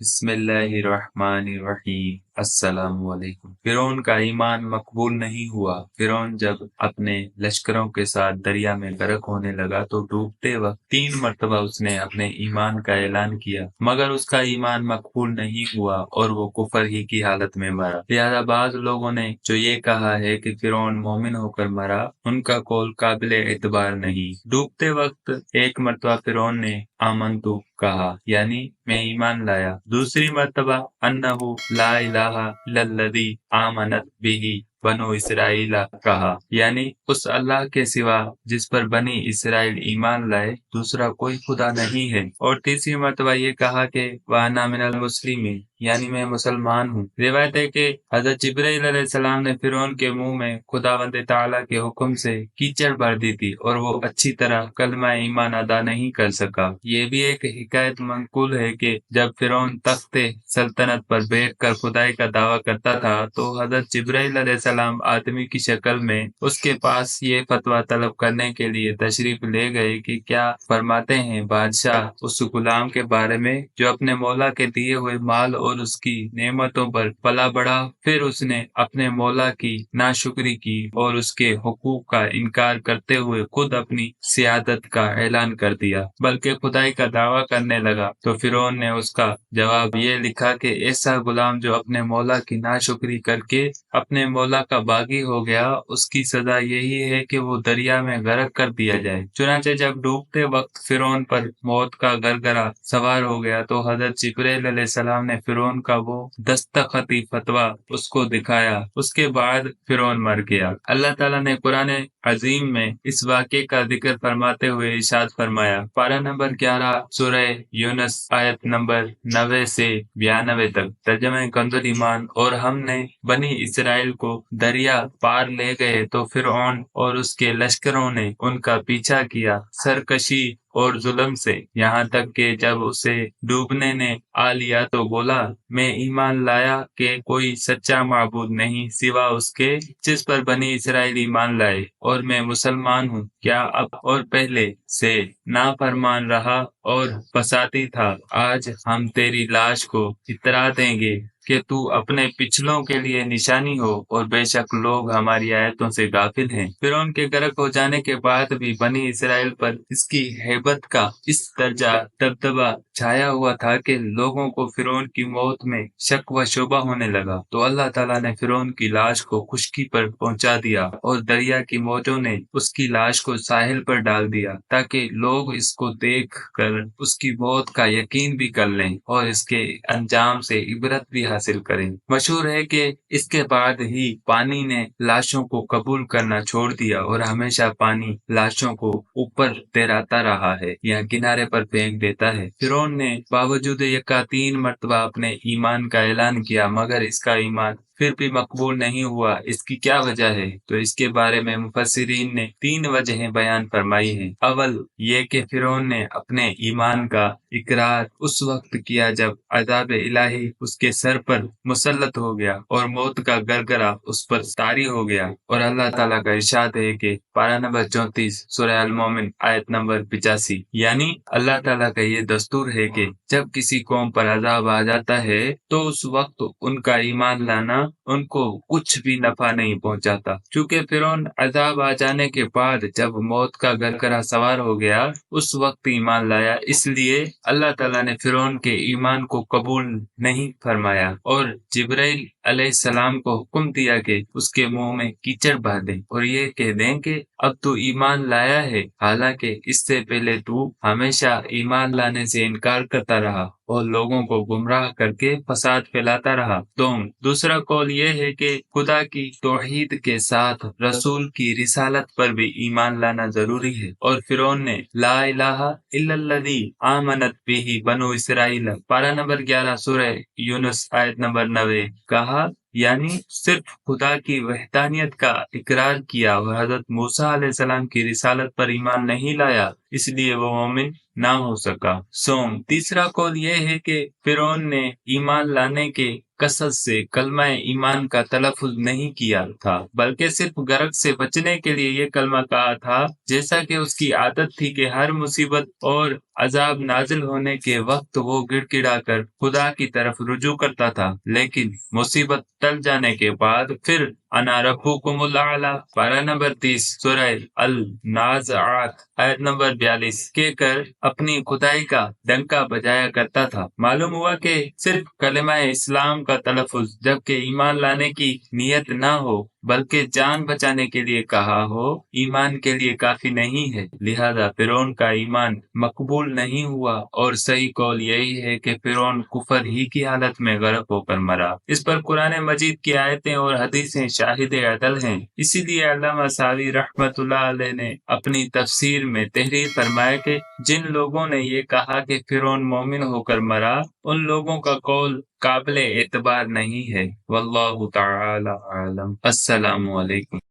बिस्मिल्लाहिर्रहमानिर्रहीम। अस्सलाम वालेकुम। फिरौन का ईमान मकबूल नहीं हुआ। फिरौन जब अपने लश्करों के साथ दरिया में गर्क होने लगा तो डूबते वक्त 3 मरतबा उसने अपने ईमान का ऐलान किया, मगर उसका ईमान मकबूल नहीं हुआ और वो कुफर ही की हालत में मरा। लिहाजा बाज लोगों ने जो ये कहा है कि फिरौन मोमिन होकर मरा, उनका कौल काबिल एतबार नहीं। डूबते वक्त 1 मरतबा फिरौन ने आमंतु कहा, यानी मैं ईमान लाया। दूसरी मर्तबा अन्नहु ला इलाहा इल्लल्लज़ी आमनत बिही बनो इसराइला कहा, यानी उस अल्लाह के सिवा जिस पर बनी इसराइल ईमान लाए दूसरा कोई खुदा नहीं है। और तीसरी मर्तबा ये कहा कि वाना मिनल मुस्लिमीन, यानी मैं मुसलमान हूँ। रिवायत है कि हजरत जिब्राइल अलैहिस्सलाम ने फिरौन के मुंह में खुदावंद ताला के हुक्म से कीचड़ भर दी थी और वो अच्छी तरह कलमा ईमान अदा नहीं कर सका। ये भी एक हिकायत मंकुल है कि जब फिरौन तख्ते सल्तनत पर बैठकर खुदाई का दावा करता था तो हजरत जिब्राइल अलैहिस्सलाम आदमी की शक्ल में उसके पास ये फतवा तलब करने के लिए तशरीफ ले गए कि क्या फरमाते हैं बादशाह उस गुलाम के बारे में जो अपने मौला के दिए हुए माल और उसकी नेमतों पर पला बढ़ा। फिर उसने अपने मौला की नाशुक्री की और उसके हुकूक का इनकार करते हुए खुद अपनी सियादत का ऐलान कर दिया, बल्कि खुदाई का दावा करने लगा। तो फिरौन ने उसका जवाब ये लिखा कि ऐसा गुलाम जो अपने मौला की नाशुक्री करके अपने मौला का बागी हो गया, उसकी सजा यही है कि वो दरिया में गर्क कर दिया जाए। चुनांचे जब डूबते वक्त फिरौन पर मौत का गरगरा सवार हो गया तो हजरत जिब्राइल अलैहिस्सलाम ने फिरौन का वो दस्तखती फतवा उसको दिखाया। उसके बाद फिरौन मर गया। अल्लाह ताला ने कुरान अजीम में इस वाक़े का जिक्र फरमाते हुए इरशाद फरमाया, पारा नंबर 11 सूरह यूनुस आयत नंबर 90 से 92 तक। तर्जुमे कंजुल ईमान। और हमने बनी इसराइल को दरिया पार ले गए तो फिरौन और उसके लश्करों ने उनका पीछा किया सरकशी और जुल्म से, यहाँ तक कि जब उसे डूबने ने आ लिया तो बोला, मैं ईमान लाया कि कोई सच्चा माबूद नहीं सिवा उसके जिस पर बनी इसराइल ईमान लाए, और मैं मुसलमान हूँ। क्या अब और पहले से नाफरमान रहा और फसादी था, आज हम तेरी लाश को इतरा देंगे कि तू अपने पिछलों के लिए निशानी हो, और बेशक लोग हमारी आयतों से गाफिल हैं। फिरौन के गर्क हो जाने के बाद भी बनी इसराइल पर इसकी हैबत का इस दर्जा दबदबा छाया हुआ था कि लोगों को फिरौन की मौत में शक व शुबा होने लगा। तो अल्लाह ताला ने फिरौन की लाश को खुश्की पर पहुंचा दिया और दरिया की मौजों ने उसकी लाश को साहिल पर डाल दिया, ताकि लोग इसको देख कर उसकी मौत का यकीन भी कर लें और इसके अंजाम से इबरत भी हासिल करें। मशहूर है कि इसके बाद ही पानी ने लाशों को कबूल करना छोड़ दिया और हमेशा पानी लाशों को ऊपर तैराता रहा है या किनारे पर फेंक देता है। फिरौन ने बावजूद यका 3 मरतबा अपने ईमान का ऐलान किया, मगर इसका ईमान फिर भी मकबूल नहीं हुआ। इसकी क्या वजह है? तो इसके बारे में मुफस्सिरीन ने 3 वजहें बयान फरमाई हैं। अव्वल ये कि फिरौन ने अपने ईमान का इकरार उस वक्त किया जब अज़ाब इलाही उसके सर पर मुसल्लत हो गया और मौत का गरगरा उस पर तारी हो गया। और अल्लाह ताला का इरशाद है कि पारा नंबर 34 सूरह अल मोमिन आयत नंबर 85, यानी अल्लाह ताला का ये दस्तूर है कि जब किसी कौम पर अजाब आ जाता है तो उस वक्त उनका ईमान लाना उनको कुछ भी नफा नहीं पहुंचाता। क्योंकि फिरौन अजाब आ जाने के बाद जब मौत का गरगरा सवार हो गया उस वक्त ईमान लाया, इसलिए अल्लाह ताला ने फिरौन के ईमान को कबूल नहीं फरमाया और जिब्राइल अलैहिस्सलाम को हुक्म दिया कि उसके मुंह में कीचड़ भर दें और ये कह दें कि अब तू ईमान लाया है, हालांकि इससे पहले तू हमेशा ईमान लाने से इनकार करता रहा और लोगों को गुमराह करके फसाद फैलाता रहा। तो दूसरा कौल ये है कि खुदा की तौहीद के साथ रसूल की रिसालत पर भी ईमान लाना जरूरी है। और फिरौन ने ला इलाहा इल्लल्लज़ी आमनत बिही बनो इसराइल पारा नंबर 11 सूरह यूनुस आयत नंबर 90 कहा, यानी सिर्फ खुदा की वहदानियत का इकरार किया और हजरत मूसा अलैहिस्सलाम की रिसालत पर ईमान नहीं लाया, इसलिए वो मोमिन ना हो सका। तीसरा कौल ये है कि फिरौन ने ईमान लाने के کثرت سے کلمہ ایمان کا تلفظ نہیں کیا تھا، بلکہ صرف غرق سے بچنے کے لیے یہ کلمہ کہا تھا، جیسا کہ اس کی عادت تھی کہ ہر مصیبت اور عذاب نازل ہونے کے وقت وہ گڑ گڑا کر خدا کی طرف رجوع کرتا تھا، لیکن مصیبت ٹل جانے کے بعد پھر انا ربکم الاعلی، پارہ نمبر 30 سورہ النازعات آیت نمبر 42 کہہ کر اپنی خدائی کا ڈنکا بجایا کرتا تھا۔ معلوم ہوا کہ صرف کلمہ اسلام کا تلفظ جبکہ ایمان لانے کی نیت نہ ہو بلکہ جان بچانے کے لیے کہا ہو، ایمان کے لیے کافی نہیں ہے، لہذا فرعون کا ایمان مقبول نہیں ہوا، اور صحیح قول یہی ہے کہ فرعون کفر ہی کی حالت میں غرق ہو کر مرا۔ اس پر قرآن مجید کی آیتیں اور حدیثیں شاہد عدل ہیں، اسی لیے علامہ سعدی رحمۃ اللہ علیہ نے اپنی تفسیر میں تحریر فرمایا کہ جن لوگوں نے یہ کہا کہ فرعون مومن ہو کر مرا، ان لوگوں کا قول قابل اعتبار نہیں ہے۔ واللہ تعالی عالم۔ السلام علیکم۔